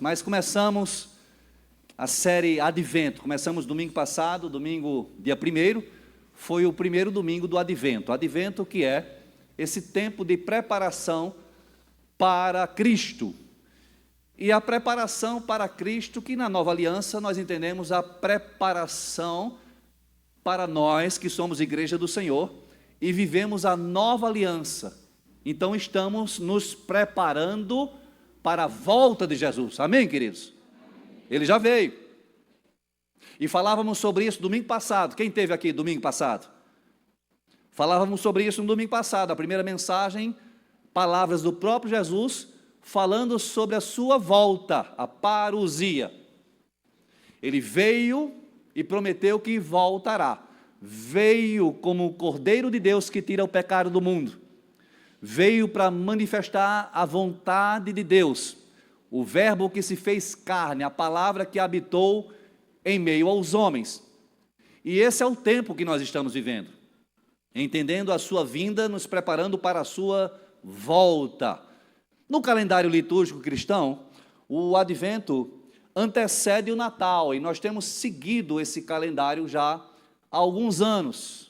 mas começamos a série Advento. Começamos domingo passado, domingo dia 1º, foi o primeiro domingo do Advento. Advento que é esse tempo de preparação para Cristo. E a preparação para Cristo, que na Nova Aliança nós entendemos a preparação para nós que somos Igreja do Senhor e vivemos a Nova Aliança. Então estamos nos preparando para a volta de Jesus. Amém, queridos? Ele já veio. E falávamos sobre isso domingo passado. Quem esteve aqui domingo passado? Falávamos sobre isso no domingo passado. A primeira mensagem, palavras do próprio Jesus, falando sobre a sua volta, a parousia. Ele veio e prometeu que voltará. Veio como o Cordeiro de Deus que tira o pecado do mundo. Veio para manifestar a vontade de Deus. O verbo que se fez carne, a palavra que habitou em meio aos homens. E esse é o tempo que nós estamos vivendo. Entendendo a sua vinda, nos preparando para a sua volta. No calendário litúrgico cristão, o Advento antecede o Natal, e nós temos seguido esse calendário já há alguns anos.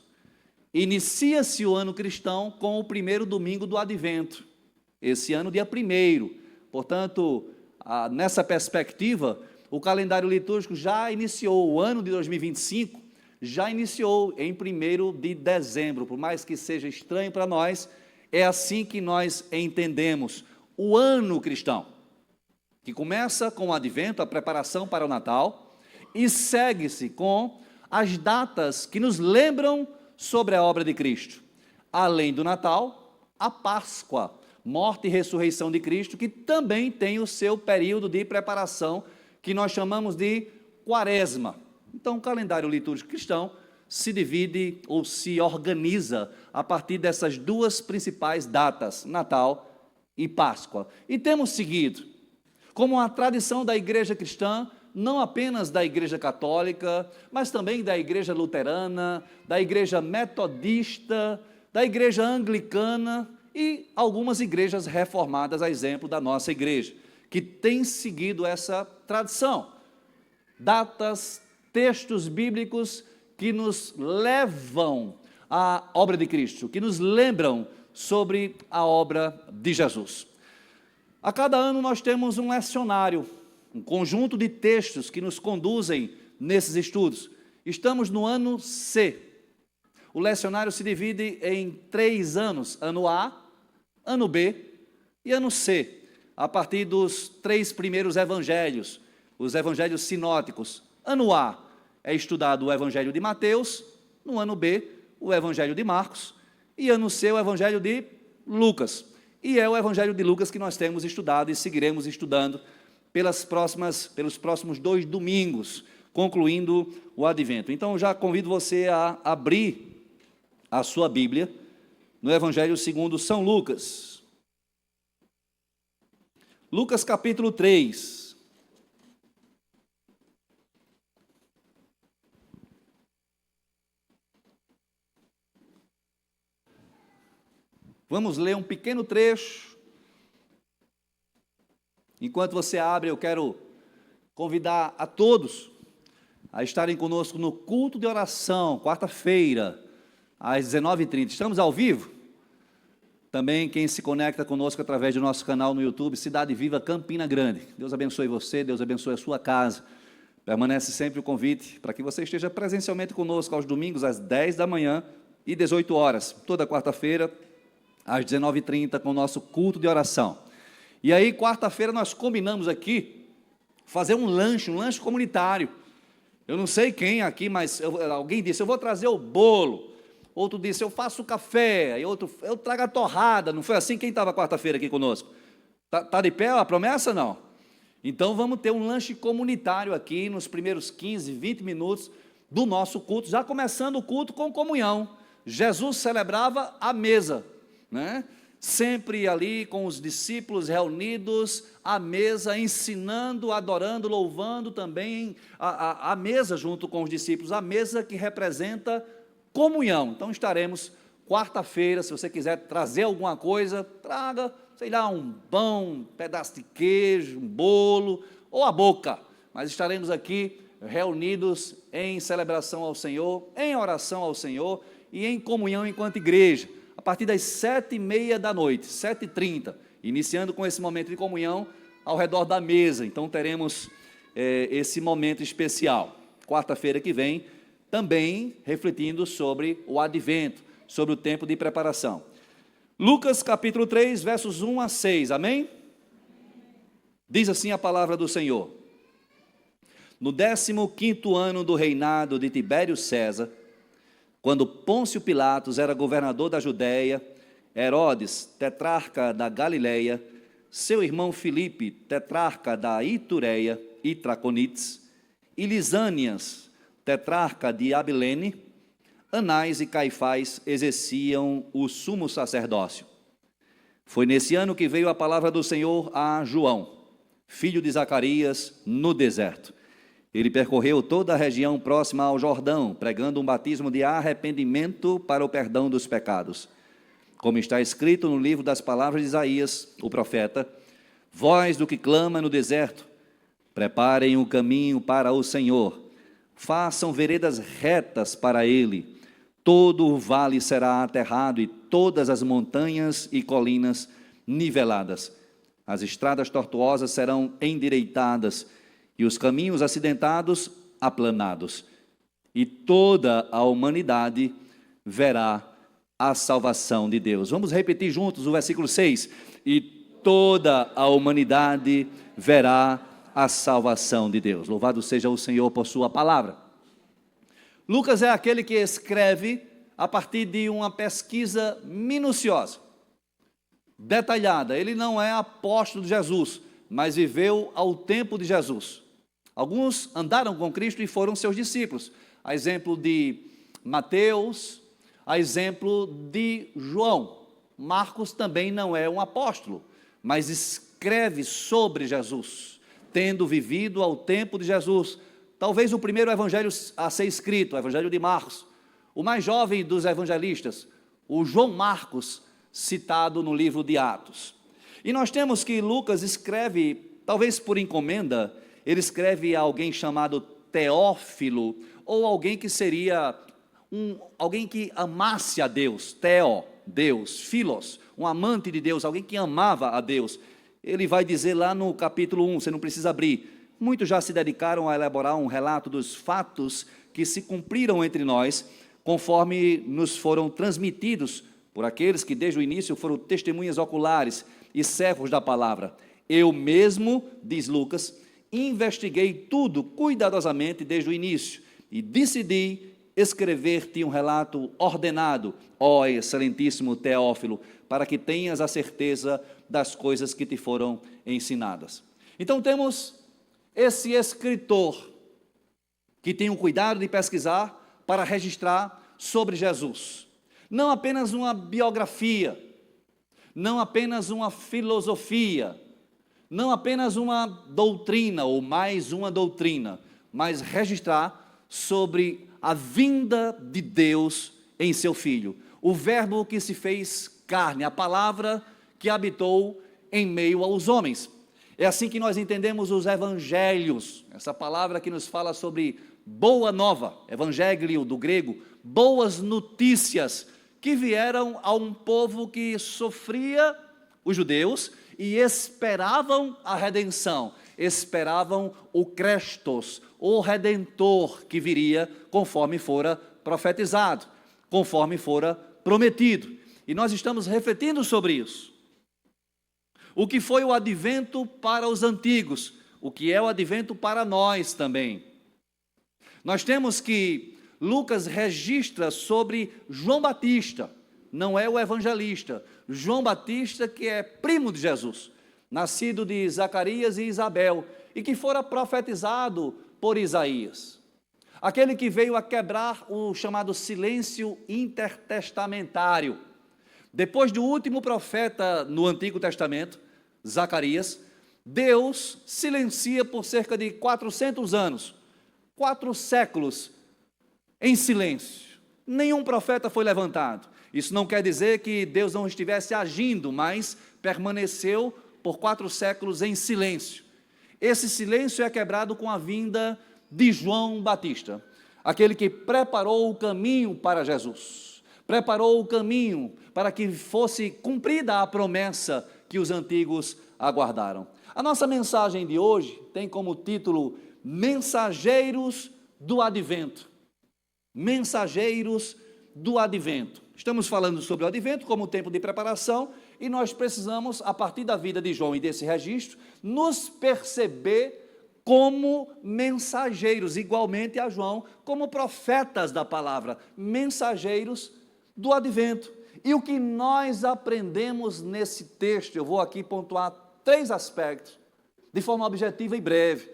Inicia-se o ano cristão com o primeiro domingo do Advento, esse ano dia 1º. Portanto, nessa perspectiva, o calendário litúrgico já iniciou, o ano de 2025 já iniciou em 1º de dezembro, por mais que seja estranho para nós, é assim que nós entendemos o ano cristão, que começa com o Advento, a preparação para o Natal, e segue-se com as datas que nos lembram sobre a obra de Cristo. Além do Natal, a Páscoa, morte e ressurreição de Cristo, que também tem o seu período de preparação, que nós chamamos de Quaresma. Então, o calendário litúrgico cristão se divide ou se organiza a partir dessas duas principais datas, Natal e Páscoa. E temos seguido, como a tradição da igreja cristã, não apenas da igreja católica, mas também da igreja luterana, da igreja metodista, da igreja anglicana e algumas igrejas reformadas, a exemplo da nossa igreja, que tem seguido essa tradição. Datas, textos bíblicos que nos levam à obra de Cristo, que nos lembram sobre a obra de Jesus. A cada ano nós temos um lecionário, um conjunto de textos que nos conduzem nesses estudos. Estamos no ano C. O lecionário se divide em 3 anos, ano A, ano B e ano C, a partir dos 3 primeiros evangelhos, os evangelhos sinóticos. Ano A é estudado o evangelho de Mateus, no ano B, o evangelho de Marcos, e ano C, o evangelho de Lucas. E é o evangelho de Lucas que nós temos estudado e seguiremos estudando pelos próximos 2 domingos, concluindo o Advento. Então, eu já convido você a abrir a sua Bíblia no Evangelho segundo São Lucas. Lucas capítulo 3. Vamos ler um pequeno trecho. Enquanto você abre, eu quero convidar a todos a estarem conosco no culto de oração, quarta-feira, às 19h30. Estamos ao vivo? Também quem se conecta conosco através do nosso canal no YouTube, Cidade Viva Campina Grande. Deus abençoe você, Deus abençoe a sua casa. Permanece sempre o convite para que você esteja presencialmente conosco aos domingos, às 10 da manhã e 18 horas, toda quarta-feira, às 19h30, com o nosso culto de oração. E aí, quarta-feira, nós combinamos aqui fazer um lanche comunitário. Eu não sei quem aqui, mas alguém disse, eu vou trazer o bolo. Outro disse, eu faço o café. E outro, eu trago a torrada. Não foi assim? Quem estava quarta-feira aqui conosco? Tá de pé a promessa, não? Então, vamos ter um lanche comunitário aqui nos primeiros 15, 20 minutos do nosso culto, já começando o culto com comunhão. Jesus celebrava a mesa, né? Sempre ali com os discípulos reunidos à mesa, ensinando, adorando, louvando também a mesa junto com os discípulos, a mesa que representa comunhão. Então estaremos quarta-feira, se você quiser trazer alguma coisa, traga, sei lá, um pão, um pedaço de queijo, um bolo, ou a boca, mas estaremos aqui reunidos em celebração ao Senhor, em oração ao Senhor e em comunhão enquanto igreja, a partir das 7h30 da noite, 7h30, iniciando com esse momento de comunhão ao redor da mesa. Então teremos esse momento especial, quarta-feira que vem, também refletindo sobre o advento, sobre o tempo de preparação. Lucas capítulo 3, versos 1 a 6, amém? Diz assim a palavra do Senhor: no 15º ano do reinado de Tibério César, quando Pôncio Pilatos era governador da Judéia, Herodes, tetrarca da Galileia, seu irmão Filipe, tetrarca da Itureia e Traconites, e Lisânias, tetrarca de Abilene, Anás e Caifás exerciam o sumo sacerdócio. Foi nesse ano que veio a palavra do Senhor a João, filho de Zacarias, no deserto. Ele percorreu toda a região próxima ao Jordão, pregando um batismo de arrependimento para o perdão dos pecados. Como está escrito no livro das palavras de Isaías, o profeta: voz do que clama no deserto, preparem o caminho para o Senhor, façam veredas retas para ele. Todo o vale será aterrado e todas as montanhas e colinas niveladas. As estradas tortuosas serão endireitadas e os caminhos acidentados aplanados. E toda a humanidade verá a salvação de Deus. Vamos repetir juntos o versículo 6. E toda a humanidade verá a salvação de Deus. Louvado seja o Senhor por sua palavra. Lucas é aquele que escreve a partir de uma pesquisa minuciosa, detalhada. Ele não é apóstolo de Jesus, mas viveu ao tempo de Jesus. Alguns andaram com Cristo e foram seus discípulos, a exemplo de Mateus, a exemplo de João. Marcos também não é um apóstolo, mas escreve sobre Jesus, tendo vivido ao tempo de Jesus. Talvez o primeiro evangelho a ser escrito, o evangelho de Marcos, o mais jovem dos evangelistas, o João Marcos, citado no livro de Atos. E nós temos que Lucas escreve, talvez por encomenda, ele escreve a alguém chamado Teófilo, ou alguém que seria alguém que amasse a Deus, Teo, Deus, Filos, um amante de Deus, alguém que amava a Deus. Ele vai dizer lá no capítulo 1, você não precisa abrir, muitos já se dedicaram a elaborar um relato dos fatos que se cumpriram entre nós, conforme nos foram transmitidos por aqueles que desde o início foram testemunhas oculares e servos da palavra. Eu mesmo, diz Lucas, investiguei tudo cuidadosamente desde o início e decidi escrever-te um relato ordenado, ó excelentíssimo Teófilo, para que tenhas a certeza das coisas que te foram ensinadas. Então temos esse escritor que tem o cuidado de pesquisar para registrar sobre Jesus. Não apenas uma biografia, não apenas uma filosofia, não apenas uma doutrina ou mais uma doutrina, mas registrar sobre a vinda de Deus em seu Filho, o verbo que se fez carne, a palavra que habitou em meio aos homens. É assim que nós entendemos os evangelhos, essa palavra que nos fala sobre boa nova, evangelho do grego, boas notícias, que vieram a um povo que sofria, os judeus, e esperavam a redenção, esperavam o Crestos, o Redentor que viria conforme fora profetizado, conforme fora prometido. E nós estamos refletindo sobre isso. O que foi o advento para os antigos, o que é o advento para nós também. Nós temos que Lucas registra sobre João Batista, não é o evangelista, João Batista, que é primo de Jesus, nascido de Zacarias e Isabel, e que fora profetizado por Isaías. Aquele que veio a quebrar o chamado silêncio intertestamentário. Depois do último profeta no Antigo Testamento, Zacarias, Deus silencia por cerca de 400 anos, 4 séculos em silêncio. Nenhum profeta foi levantado. Isso não quer dizer que Deus não estivesse agindo, mas permaneceu por 4 séculos em silêncio. Esse silêncio é quebrado com a vinda de João Batista, aquele que preparou o caminho para Jesus, preparou o caminho para que fosse cumprida a promessa que os antigos aguardaram. A nossa mensagem de hoje tem como título Mensageiros do Advento. Mensageiros do Advento. Estamos falando sobre o Advento como tempo de preparação e nós precisamos, a partir da vida de João e desse registro, nos perceber como mensageiros, igualmente a João, como profetas da palavra, mensageiros do Advento. E o que nós aprendemos nesse texto, eu vou aqui pontuar 3 aspectos, de forma objetiva e breve.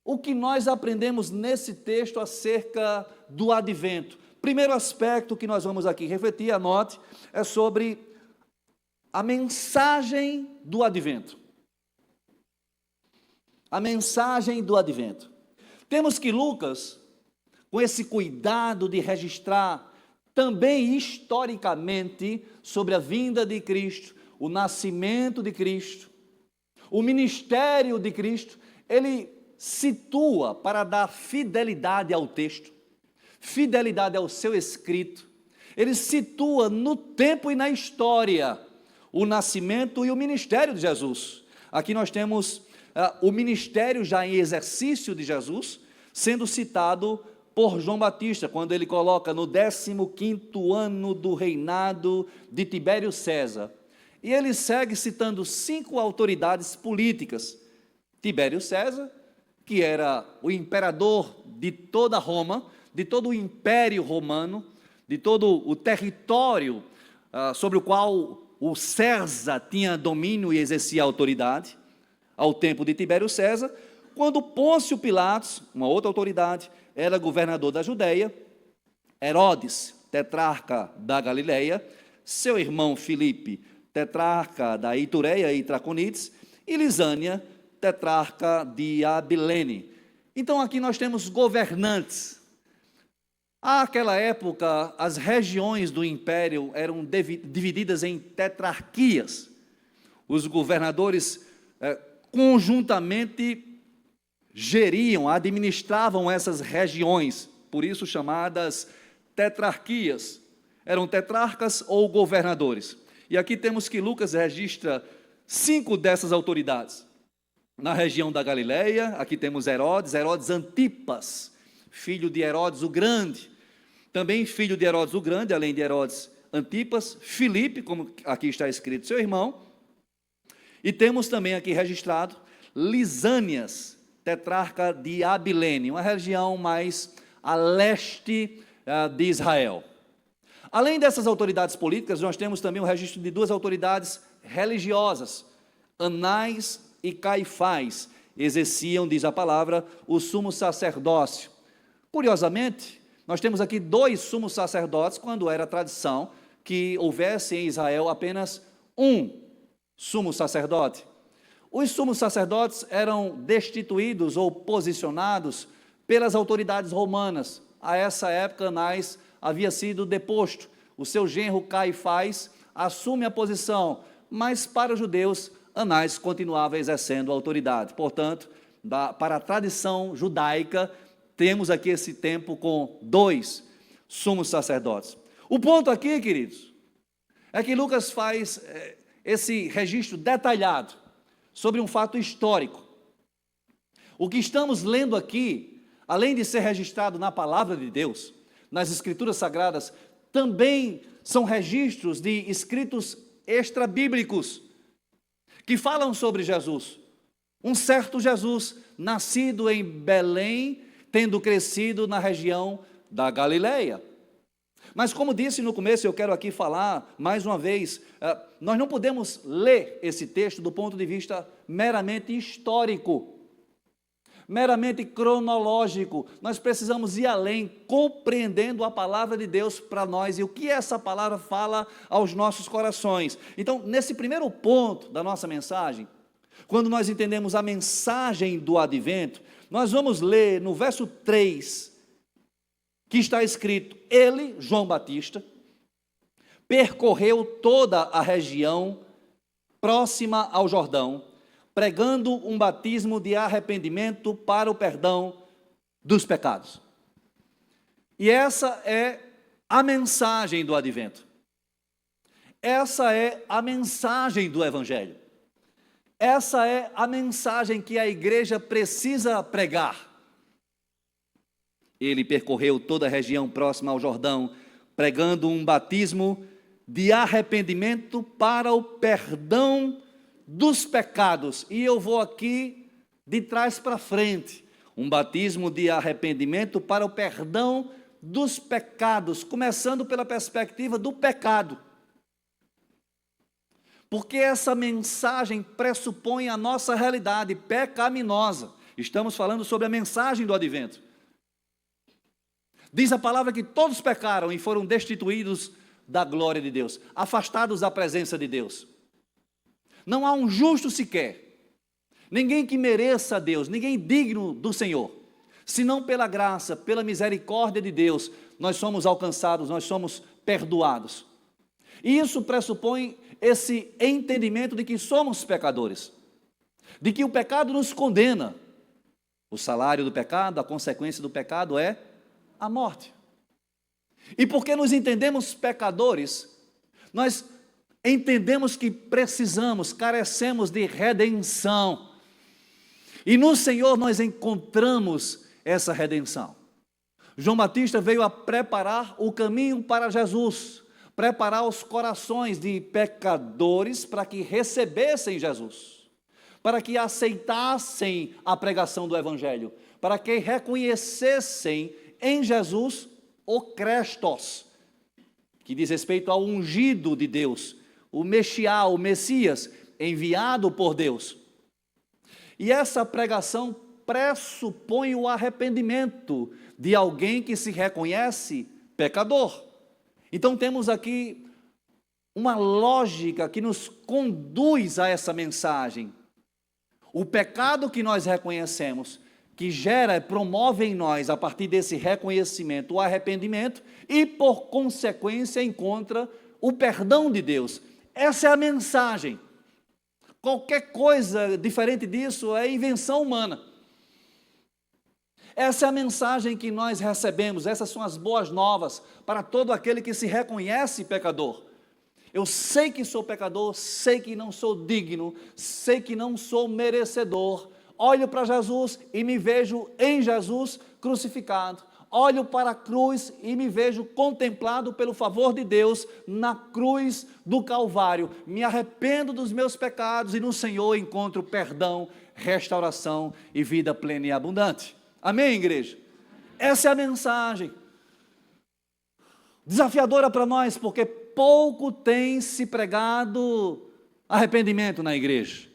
O que nós aprendemos nesse texto acerca do Advento? Primeiro aspecto que nós vamos aqui refletir, anote, é sobre a mensagem do Advento. A mensagem do Advento. Temos que Lucas, com esse cuidado de registrar também historicamente sobre a vinda de Cristo, o nascimento de Cristo, o ministério de Cristo, ele situa para dar fidelidade ao texto, fidelidade ao seu escrito, ele situa no tempo e na história o nascimento e o ministério de Jesus. Aqui nós temos o ministério já em exercício de Jesus, sendo citado por João Batista, quando ele coloca no 15º ano do reinado de Tibério César. E ele segue citando 5 autoridades políticas. Tibério César, que era o imperador de toda Roma, de todo o império romano, de todo o território sobre o qual o César tinha domínio e exercia autoridade, ao tempo de Tibério César, quando Pôncio Pilatos, uma outra autoridade, era governador da Judéia, Herodes, tetrarca da Galileia, seu irmão Filipe, tetrarca da Itureia e Traconites, e Lisânia, tetrarca de Abilene. Então aqui nós temos governantes. Àquela época, as regiões do império eram divididas em tetrarquias. Os governadores conjuntamente geriam, administravam essas regiões, por isso chamadas tetrarquias. Eram tetrarcas ou governadores. E aqui temos que Lucas registra 5 dessas autoridades. Na região da Galileia, aqui temos Herodes Antipas, filho de Herodes o Grande. Também filho de Herodes o Grande, além de Herodes Antipas, Filipe, como aqui está escrito, seu irmão. E temos também aqui registrado Lisânias, tetrarca de Abilene, uma região mais a leste de Israel. Além dessas autoridades políticas, nós temos também o registro de 2 autoridades religiosas, Anás e Caifás, exerciam, diz a palavra, o sumo sacerdócio. Curiosamente, nós temos aqui 2 sumos sacerdotes, quando era tradição que houvesse em Israel apenas um sumo sacerdote. Os sumos sacerdotes eram destituídos ou posicionados pelas autoridades romanas. A essa época, Anás havia sido deposto. O seu genro Caifás assume a posição, mas para os judeus, Anás continuava exercendo a autoridade. Portanto, para a tradição judaica, temos aqui esse tempo com 2 sumos sacerdotes. O ponto aqui, queridos, é que Lucas faz esse registro detalhado sobre um fato histórico. O que estamos lendo aqui, além de ser registrado na palavra de Deus, nas Escrituras Sagradas, também são registros de escritos extrabíblicos que falam sobre Jesus. Um certo Jesus, nascido em Belém, tendo crescido na região da Galileia. Mas como disse no começo, eu quero aqui falar mais uma vez, nós não podemos ler esse texto do ponto de vista meramente histórico, meramente cronológico. Nós precisamos ir além, compreendendo a palavra de Deus para nós e o que essa palavra fala aos nossos corações. Então, nesse primeiro ponto da nossa mensagem, quando nós entendemos a mensagem do Advento, nós vamos ler no verso 3, que está escrito: ele, João Batista, percorreu toda a região próxima ao Jordão, pregando um batismo de arrependimento para o perdão dos pecados. E essa é a mensagem do advento. Essa é a mensagem do evangelho. Essa é a mensagem que a igreja precisa pregar. Ele percorreu toda a região próxima ao Jordão, pregando um batismo de arrependimento para o perdão dos pecados. E eu vou aqui de trás para frente. Um batismo de arrependimento para o perdão dos pecados, começando pela perspectiva do pecado. Porque essa mensagem pressupõe a nossa realidade pecaminosa. Estamos falando sobre a mensagem do advento. Diz a palavra que todos pecaram e foram destituídos da glória de Deus, afastados da presença de Deus. Não há um justo sequer, ninguém que mereça a Deus, ninguém digno do Senhor, senão pela graça, pela misericórdia de Deus, nós somos alcançados, nós somos perdoados. E isso pressupõe esse entendimento de que somos pecadores, de que o pecado nos condena. O salário do pecado, a consequência do pecado é a morte. E porque nos entendemos pecadores, nós entendemos que precisamos, carecemos de redenção. E no Senhor nós encontramos essa redenção. João Batista veio a preparar o caminho para Jesus, preparar os corações de pecadores para que recebessem Jesus, para que aceitassem a pregação do Evangelho, para que reconhecessem em Jesus o Crestos, que diz respeito ao ungido de Deus, o Mexiá, o Messias, enviado por Deus. E essa pregação pressupõe o arrependimento de alguém que se reconhece pecador. Então temos aqui uma lógica que nos conduz a essa mensagem. O pecado que nós reconhecemos, que gera, promove em nós, a partir desse reconhecimento, o arrependimento e, por consequência, encontra o perdão de Deus. Essa é a mensagem. Qualquer coisa diferente disso é invenção humana. Essa é a mensagem que nós recebemos, essas são as boas novas para todo aquele que se reconhece pecador. Eu sei que sou pecador, sei que não sou digno, sei que não sou merecedor. Olho para Jesus e me vejo em Jesus crucificado. Olho para a cruz e me vejo contemplado pelo favor de Deus na cruz do Calvário. Me arrependo dos meus pecados e no Senhor encontro perdão, restauração e vida plena e abundante. Amém, igreja? Essa é a mensagem. Desafiadora para nós, porque pouco tem se pregado arrependimento na igreja.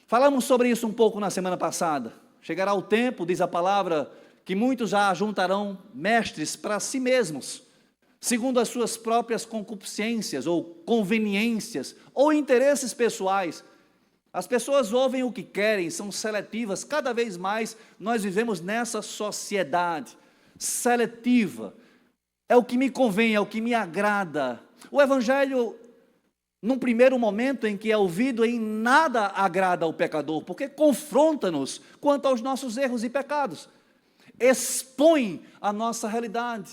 Falamos sobre isso um pouco na semana passada. Chegará o tempo, diz a palavra, que muitos já ajuntarão mestres para si mesmos, segundo as suas próprias concupiscências, ou conveniências, ou interesses pessoais. As pessoas ouvem o que querem, são seletivas. Cada vez mais nós vivemos nessa sociedade seletiva. É o que me convém, é o que me agrada. O Evangelho, num primeiro momento em que é ouvido, em nada agrada ao pecador, porque confronta-nos quanto aos nossos erros e pecados, expõe a nossa realidade.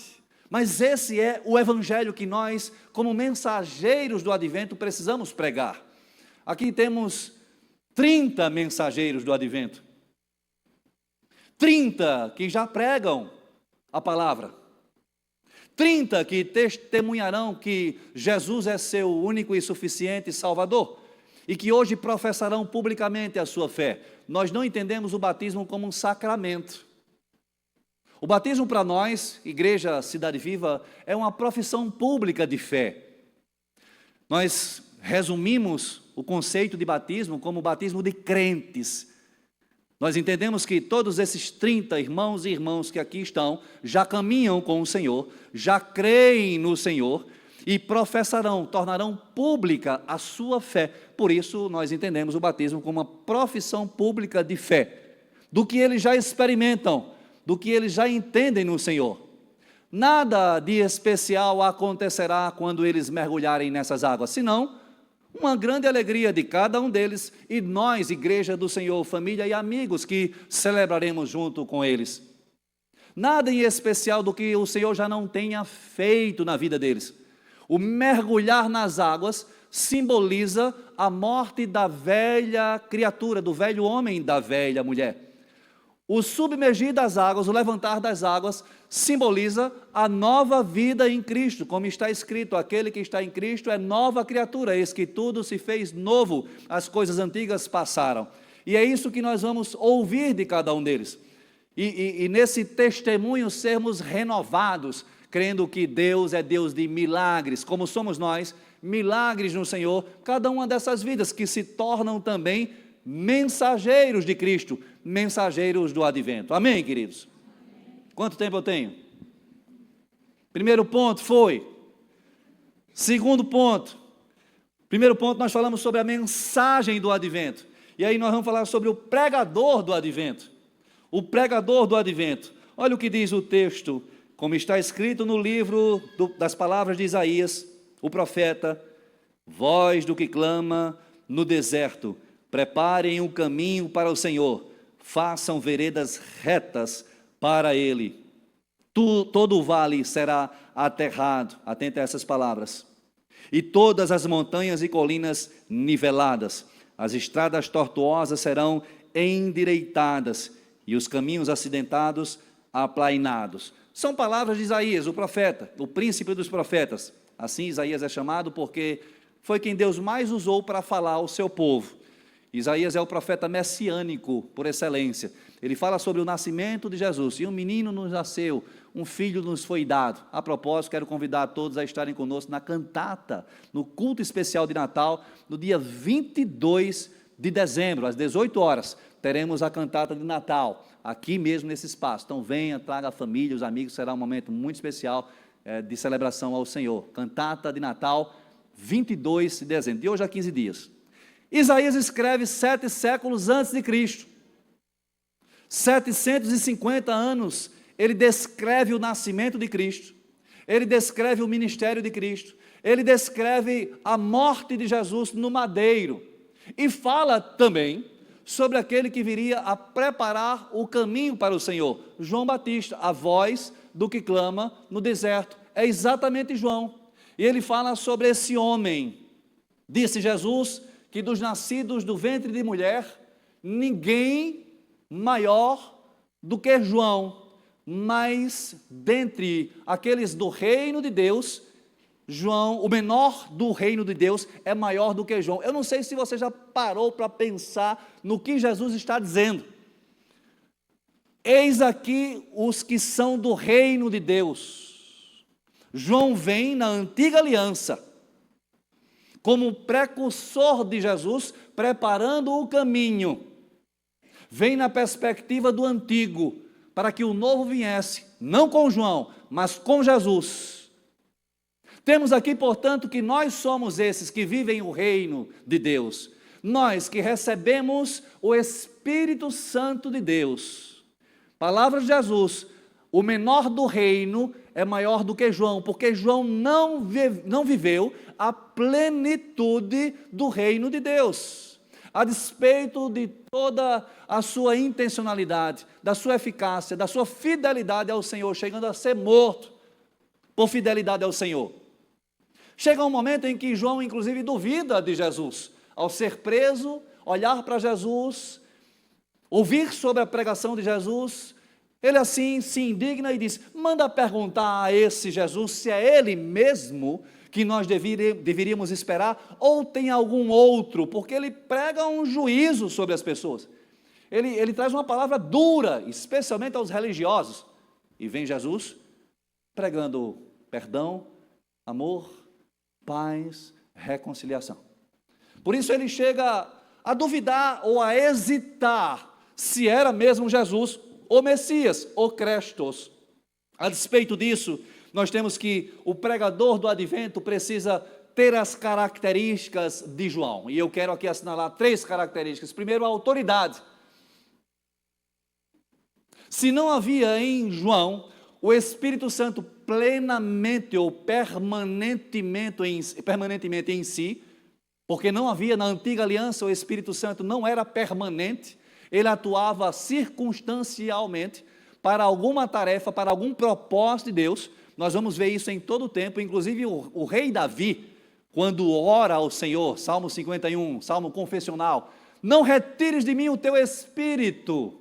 Mas esse é o Evangelho que nós, como mensageiros do advento, precisamos pregar. Aqui temos 30 mensageiros do advento, 30 que já pregam a palavra, 30 que testemunharão que Jesus é seu único e suficiente Salvador, e que hoje professarão publicamente a sua fé. Nós não entendemos o batismo como um sacramento. O batismo para nós, Igreja Cidade Viva, é uma profissão pública de fé. Nós resumimos o conceito de batismo como batismo de crentes. Nós entendemos que todos esses 30 irmãos e irmãs que aqui estão, já caminham com o Senhor, já creem no Senhor e professarão, tornarão pública a sua fé. Por isso nós entendemos o batismo como uma profissão pública de fé, do que eles já experimentam, do que eles já entendem no Senhor. Nada de especial acontecerá quando eles mergulharem nessas águas, senão Uma grande alegria de cada um deles, e nós, Igreja do Senhor, família e amigos, que celebraremos junto com eles. Nada em especial do que o Senhor já não tenha feito na vida deles. O mergulhar nas águas simboliza a morte da velha criatura, do velho homem, da velha mulher. O submergir das águas, o levantar das águas, simboliza a nova vida em Cristo, como está escrito: aquele que está em Cristo é nova criatura, eis que tudo se fez novo, as coisas antigas passaram. E é isso que nós vamos ouvir de cada um deles. E nesse testemunho sermos renovados, crendo que Deus é Deus de milagres, como somos nós, milagres no Senhor, cada uma dessas vidas que se tornam também mensageiros de Cristo, mensageiros do advento. Amém, queridos? Quanto tempo eu tenho? Primeiro ponto foi. Segundo ponto. Primeiro ponto, nós falamos sobre a mensagem do advento. E aí nós vamos falar sobre o pregador do advento. O pregador do advento. Olha o que diz o texto, como está escrito no livro das palavras de Isaías, o profeta: voz do que clama no deserto, preparem um caminho para o Senhor, façam veredas retas para Ele. Todo o vale será aterrado, atenta a essas palavras, e todas as montanhas e colinas niveladas, as estradas tortuosas serão endireitadas, e os caminhos acidentados aplainados. São palavras de Isaías, o profeta, o príncipe dos profetas. Assim Isaías é chamado porque foi quem Deus mais usou para falar ao seu povo. Isaías é o profeta messiânico por excelência. Ele fala sobre o nascimento de Jesus. E um menino nos nasceu, um filho nos foi dado. A propósito, quero convidar a todos a estarem conosco na cantata, no culto especial de Natal, no dia 22 de dezembro, às 18 horas, teremos a cantata de Natal, aqui mesmo nesse espaço. Então venha, traga a família, os amigos, será um momento muito especial de celebração ao Senhor. Cantata de Natal, 22 de dezembro, de hoje a 15 dias. Isaías escreve 7 séculos antes de Cristo. 750 anos, ele descreve o nascimento de Cristo, ele descreve o ministério de Cristo, ele descreve a morte de Jesus no madeiro, e fala também sobre aquele que viria a preparar o caminho para o Senhor. João Batista, a voz do que clama no deserto, é exatamente João, e ele fala sobre esse homem. Disse Jesus que dos nascidos do ventre de mulher, ninguém maior do que João, mas dentre aqueles do reino de Deus, João, o menor do reino de Deus, é maior do que João. Eu não sei se você já parou para pensar no que Jesus está dizendo. Eis aqui os que são do reino de Deus. João vem na antiga aliança, como precursor de Jesus, preparando o caminho. Vem na perspectiva do antigo, para que o novo viesse, não com João, mas com Jesus. Temos aqui, portanto, que nós somos esses que vivem o reino de Deus. Nós que recebemos o Espírito Santo de Deus. Palavra de Jesus: o menor do reino é maior do que João, porque João não viveu a plenitude do reino de Deus. A despeito de toda a sua intencionalidade, da sua eficácia, da sua fidelidade ao Senhor, chegando a ser morto por fidelidade ao Senhor. Chega um momento em que João, inclusive, duvida de Jesus. Ao ser preso, olhar para Jesus, ouvir sobre a pregação de Jesus, ele assim se indigna e diz: manda perguntar a esse Jesus se é ele mesmo que nós deveríamos esperar, ou tem algum outro, porque ele prega um juízo sobre as pessoas. Ele traz uma palavra dura, especialmente aos religiosos. E vem Jesus pregando perdão, amor, paz, reconciliação. Por isso ele chega a duvidar ou a hesitar se era mesmo Jesus o Messias, o Crestos. A despeito disso, nós temos que o pregador do advento precisa ter as características de João. E eu quero aqui assinalar 3 características. Primeiro, a autoridade. Se não havia em João o Espírito Santo plenamente ou permanentemente em si, Porque não havia na antiga aliança, o Espírito Santo não era permanente, ele atuava circunstancialmente para alguma tarefa, para algum propósito de Deus. Nós vamos ver isso em todo o tempo, inclusive o rei Davi, quando ora ao Senhor, Salmo 51, Salmo confessional, não retires de mim o teu Espírito,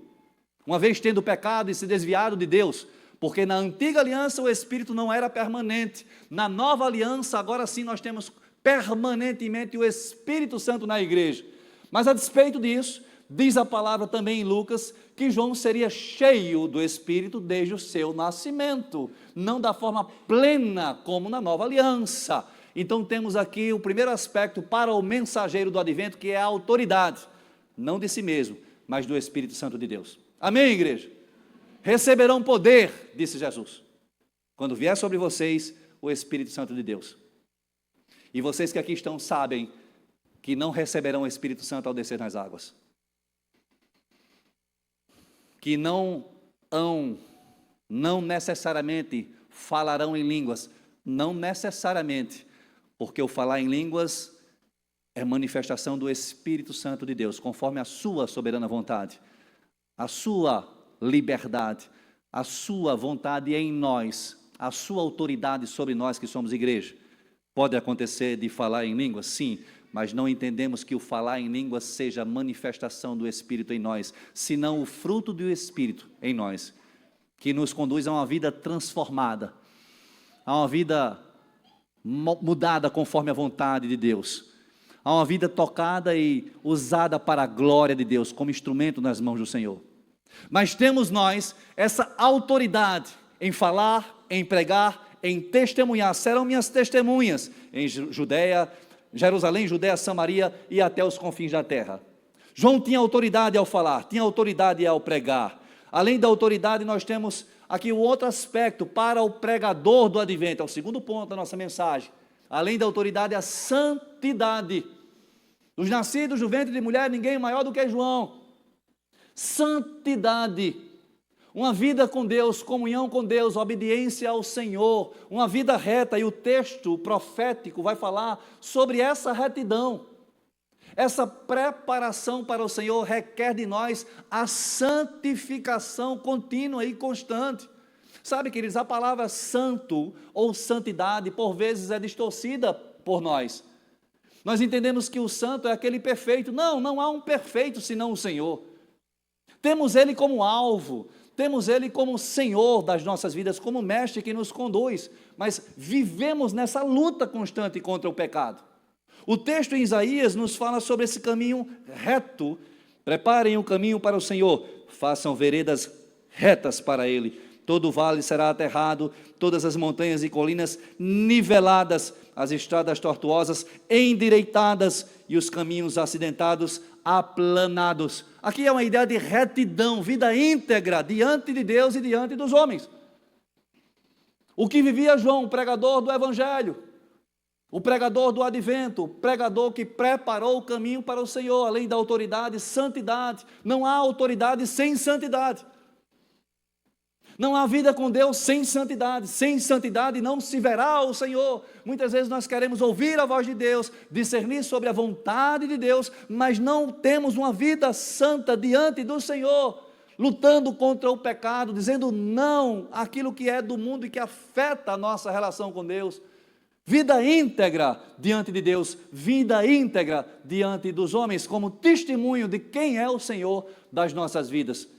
uma vez tendo pecado e se desviado de Deus, porque na antiga aliança o Espírito não era permanente, na nova aliança agora sim nós temos permanentemente o Espírito Santo na igreja. Mas a despeito disso, diz a palavra também em Lucas, que João seria cheio do Espírito desde o seu nascimento, não da forma plena como na nova aliança. Então temos aqui o primeiro aspecto para o mensageiro do advento, que é a autoridade, não de si mesmo, mas do Espírito Santo de Deus. Amém, igreja? Receberão poder, disse Jesus, quando vier sobre vocês o Espírito Santo de Deus. E vocês que aqui estão sabem que não receberão o Espírito Santo ao descer nas águas. Que não necessariamente falarão em línguas, não necessariamente, porque o falar em línguas é manifestação do Espírito Santo de Deus, conforme a sua soberana vontade, a sua liberdade, a sua vontade em nós, a sua autoridade sobre nós que somos igreja. Pode acontecer de falar em línguas? Sim, mas não entendemos que o falar em línguas seja a manifestação do Espírito em nós, senão o fruto do Espírito em nós, que nos conduz a uma vida transformada, a uma vida mudada conforme a vontade de Deus, a uma vida tocada e usada para a glória de Deus, como instrumento nas mãos do Senhor. Mas temos nós essa autoridade em falar, em pregar, em testemunhar. Serão minhas testemunhas em Judeia, Jerusalém, Judeia, Samaria e até os confins da terra. João tinha autoridade ao falar, tinha autoridade ao pregar. Além da autoridade, nós temos aqui o outro aspecto para o pregador do advento, é o segundo ponto da nossa mensagem. Além da autoridade, a santidade. Dos nascidos do ventre de mulher, ninguém maior do que João. Santidade. Uma vida com Deus, comunhão com Deus, obediência ao Senhor, uma vida reta, e o texto profético vai falar sobre essa retidão. Essa preparação para o Senhor requer de nós a santificação contínua e constante. Sabe, queridos, a palavra santo ou santidade, por vezes é distorcida por nós. Nós entendemos que o santo é aquele perfeito. Não há um perfeito senão o Senhor. Temos Ele como alvo, temos Ele como Senhor das nossas vidas, como mestre que nos conduz, mas vivemos nessa luta constante contra o pecado. O texto em Isaías nos fala sobre esse caminho reto. Preparem o caminho para o Senhor, façam veredas retas para Ele. Todo vale será aterrado, todas as montanhas e colinas niveladas, as estradas tortuosas endireitadas e os caminhos acidentados aplanados. Aqui é uma ideia de retidão, vida íntegra diante de Deus e diante dos homens. O que vivia João, o pregador do Evangelho, o pregador do advento, o pregador que preparou o caminho para o Senhor, além da autoridade, santidade. Não há autoridade sem santidade. Não há vida com Deus sem santidade não se verá o Senhor. Muitas vezes nós queremos ouvir a voz de Deus, discernir sobre a vontade de Deus, mas não temos uma vida santa diante do Senhor, lutando contra o pecado, dizendo não àquilo que é do mundo e que afeta a nossa relação com Deus. Vida íntegra diante de Deus, vida íntegra diante dos homens, como testemunho de quem é o Senhor das nossas vidas.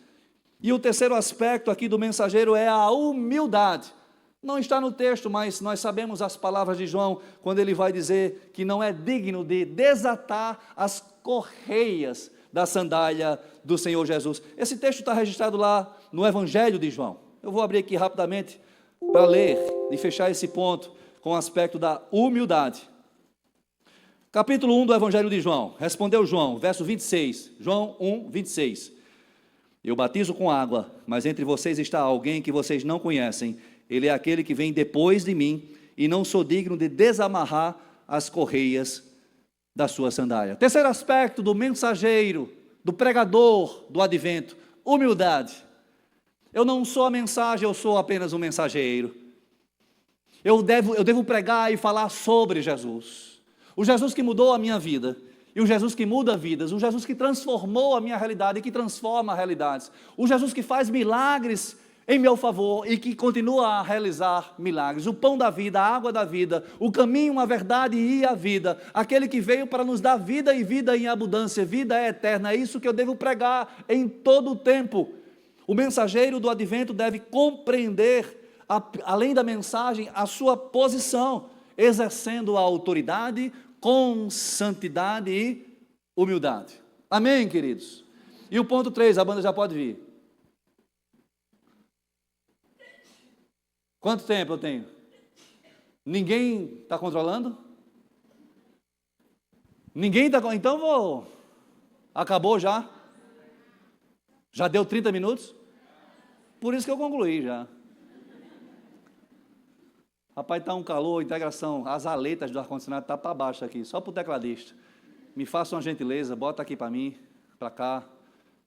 E o terceiro aspecto aqui do mensageiro é a humildade. Não está no texto, mas nós sabemos as palavras de João, quando ele vai dizer que não é digno de desatar as correias da sandália do Senhor Jesus. Esse texto está registrado lá no Evangelho de João. Eu vou abrir aqui rapidamente para ler e fechar esse ponto com o aspecto da humildade. Capítulo 1 do Evangelho de João. Respondeu João, verso 26. João 1, 26. Eu batizo com água, mas entre vocês está alguém que vocês não conhecem. Ele é aquele que vem depois de mim, e não sou digno de desamarrar as correias da sua sandália. Terceiro aspecto do mensageiro, do pregador do advento, humildade. Eu não sou a mensagem, eu sou apenas um mensageiro. Eu devo pregar e falar sobre Jesus. O Jesus que mudou a minha vida, e o Jesus que muda vidas, o Jesus que transformou a minha realidade e que transforma realidades, o Jesus que faz milagres em meu favor e que continua a realizar milagres, o pão da vida, a água da vida, o caminho, a verdade e a vida, aquele que veio para nos dar vida e vida em abundância, vida eterna. É isso que eu devo pregar em todo o tempo. O mensageiro do advento deve compreender, além da mensagem, a sua posição, exercendo a autoridade com santidade e humildade. Amém, queridos? E o ponto 3, a banda já pode vir. Quanto tempo eu tenho? Ninguém está controlando? Ninguém está. Então vou. Acabou já? Já deu 30 minutos? Por isso que eu concluí já. Rapaz, está um calor, integração. As aletas do ar-condicionado estão para baixo aqui, só para o tecladista. Me faça uma gentileza, bota aqui para mim, para cá.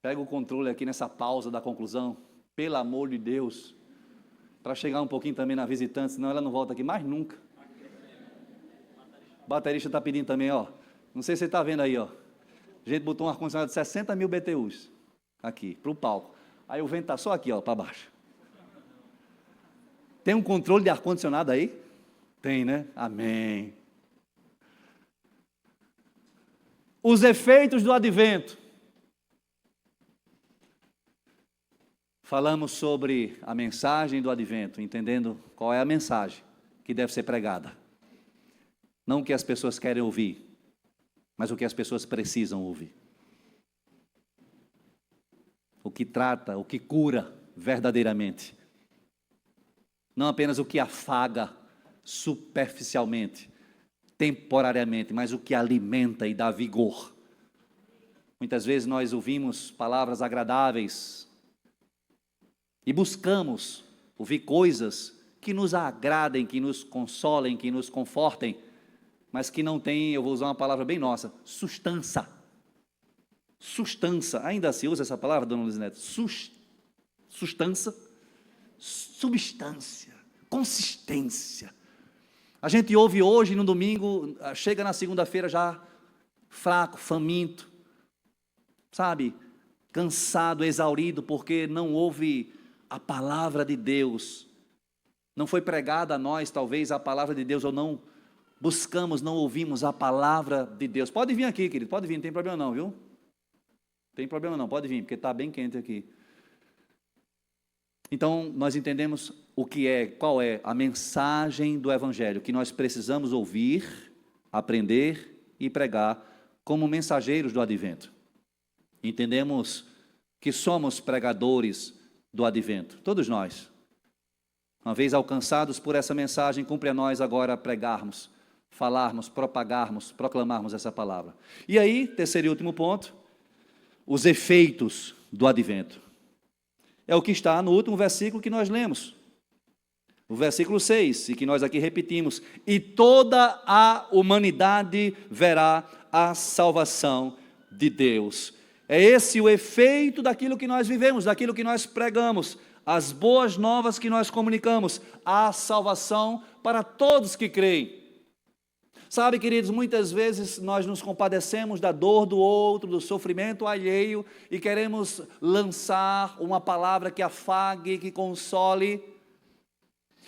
Pega o controle aqui nessa pausa da conclusão. Pelo amor de Deus. Para chegar um pouquinho também na visitante, senão ela não volta aqui mais nunca. O baterista está pedindo também, ó. Não sei se você está vendo aí, ó. A gente botou um ar-condicionado de 60 mil BTUs aqui, para o palco. Aí o vento está só aqui, ó, para baixo. Tem um controle de ar-condicionado aí? Tem, né? Amém. Os efeitos do advento. Falamos sobre a mensagem do advento, entendendo qual é a mensagem que deve ser pregada. Não o que as pessoas querem ouvir, mas o que as pessoas precisam ouvir. O que trata, o que cura verdadeiramente. Não apenas o que afaga superficialmente, temporariamente, mas o que alimenta e dá vigor. Muitas vezes nós ouvimos palavras agradáveis, e buscamos ouvir coisas que nos agradem, que nos consolem, que nos confortem, mas que não têm, eu vou usar uma palavra bem nossa, sustância. Sustância, ainda se usa essa palavra, dona Luiz Neto? Sustância, substância, consistência. A gente ouve hoje, no domingo, chega na segunda-feira já fraco, faminto, sabe, cansado, exaurido, porque não ouve a palavra de Deus, não foi pregada a nós, talvez, a palavra de Deus, ou não buscamos, não ouvimos a palavra de Deus. Pode vir aqui, querido, pode vir, não tem problema não, viu? Não tem problema não, pode vir, porque está bem quente aqui. Então, nós entendemos o que é, qual é a mensagem do Evangelho, que nós precisamos ouvir, aprender e pregar como mensageiros do advento. Entendemos que somos pregadores do advento, todos nós. Uma vez alcançados por essa mensagem, cumpre a nós agora pregarmos, falarmos, propagarmos, proclamarmos essa palavra. E aí, terceiro e último ponto, os efeitos do advento. É o que está no último versículo que nós lemos, o versículo 6, e que nós aqui repetimos: e toda a humanidade verá a salvação de Deus. É esse o efeito daquilo que nós vivemos, daquilo que nós pregamos, as boas novas que nós comunicamos, a salvação para todos que creem. Sabe, queridos, muitas vezes nós nos compadecemos da dor do outro, do sofrimento alheio, e queremos lançar uma palavra que afague, que console,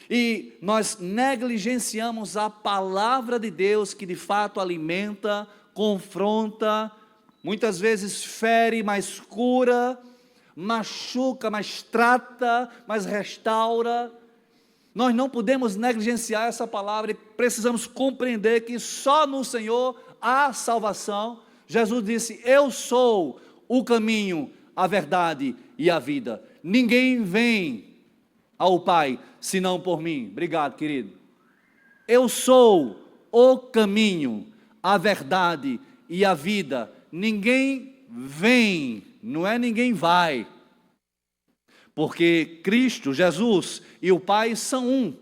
e nós negligenciamos a palavra de Deus, que de fato alimenta, confronta, muitas vezes fere, mas cura, machuca, mas trata, mas restaura. Nós não podemos negligenciar essa palavra e precisamos compreender que só no Senhor há salvação. Jesus disse: eu sou o caminho, a verdade e a vida. Ninguém vem ao Pai senão por mim. Obrigado, querido. Eu sou o caminho, a verdade e a vida. Ninguém vem, não é ninguém vai, porque Cristo, Jesus e o Pai são um,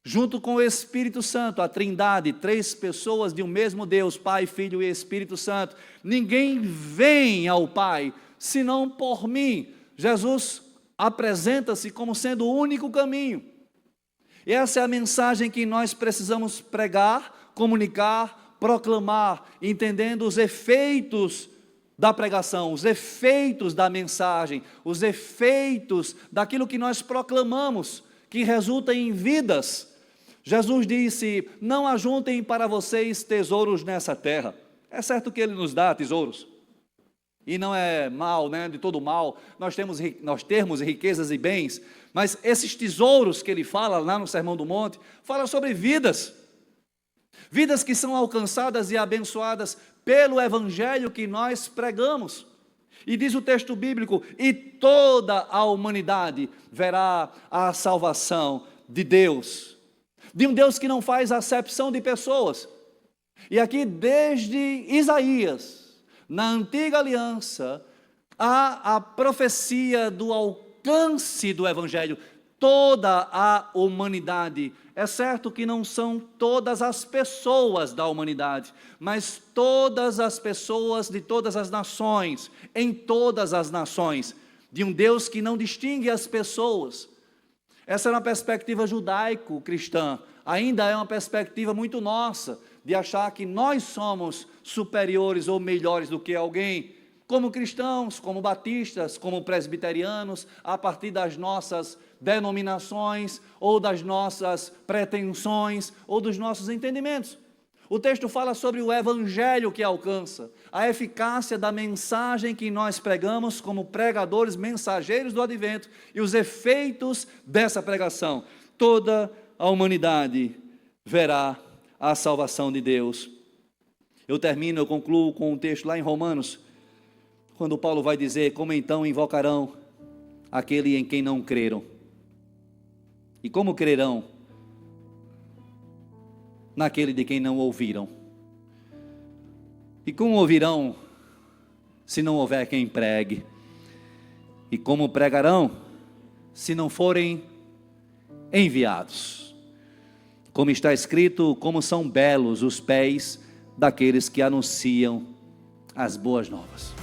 junto com o Espírito Santo, a Trindade, 3 pessoas de um mesmo Deus, Pai, Filho e Espírito Santo. Ninguém vem ao Pai senão por mim. Jesus apresenta-se como sendo o único caminho, e essa é a mensagem que nós precisamos pregar, comunicar, proclamar, entendendo os efeitos da pregação, os efeitos da mensagem, os efeitos daquilo que nós proclamamos, que resulta em vidas. Jesus disse: não ajuntem para vocês tesouros nessa terra. É certo que Ele nos dá tesouros, e não é mal, de todo mal, nós termos riquezas e bens, mas esses tesouros que Ele fala lá no Sermão do Monte, fala sobre vidas que são alcançadas e abençoadas pelo Evangelho que nós pregamos. E diz o texto bíblico: e toda a humanidade verá a salvação de Deus, de um Deus que não faz acepção de pessoas. E aqui desde Isaías, na antiga aliança, há a profecia do alcance do Evangelho. Toda a humanidade. É certo que não são todas as pessoas da humanidade, mas todas as pessoas de todas as nações, em todas as nações, de um Deus que não distingue as pessoas. Essa é uma perspectiva judaico-cristã, ainda é uma perspectiva muito nossa, de achar que nós somos superiores ou melhores do que alguém, como cristãos, como batistas, como presbiterianos, a partir das nossas denominações, ou das nossas pretensões, ou dos nossos entendimentos. O texto fala sobre o Evangelho que alcança, a eficácia da mensagem que nós pregamos como pregadores, mensageiros do advento, e os efeitos dessa pregação. Toda a humanidade verá a salvação de Deus. Eu concluo com um texto lá em Romanos, quando Paulo vai dizer: como então invocarão aquele em quem não creram? E como crerão naquele de quem não ouviram? E como ouvirão se não houver quem pregue? E como pregarão se não forem enviados? Como está escrito: como são belos os pés daqueles que anunciam as boas novas.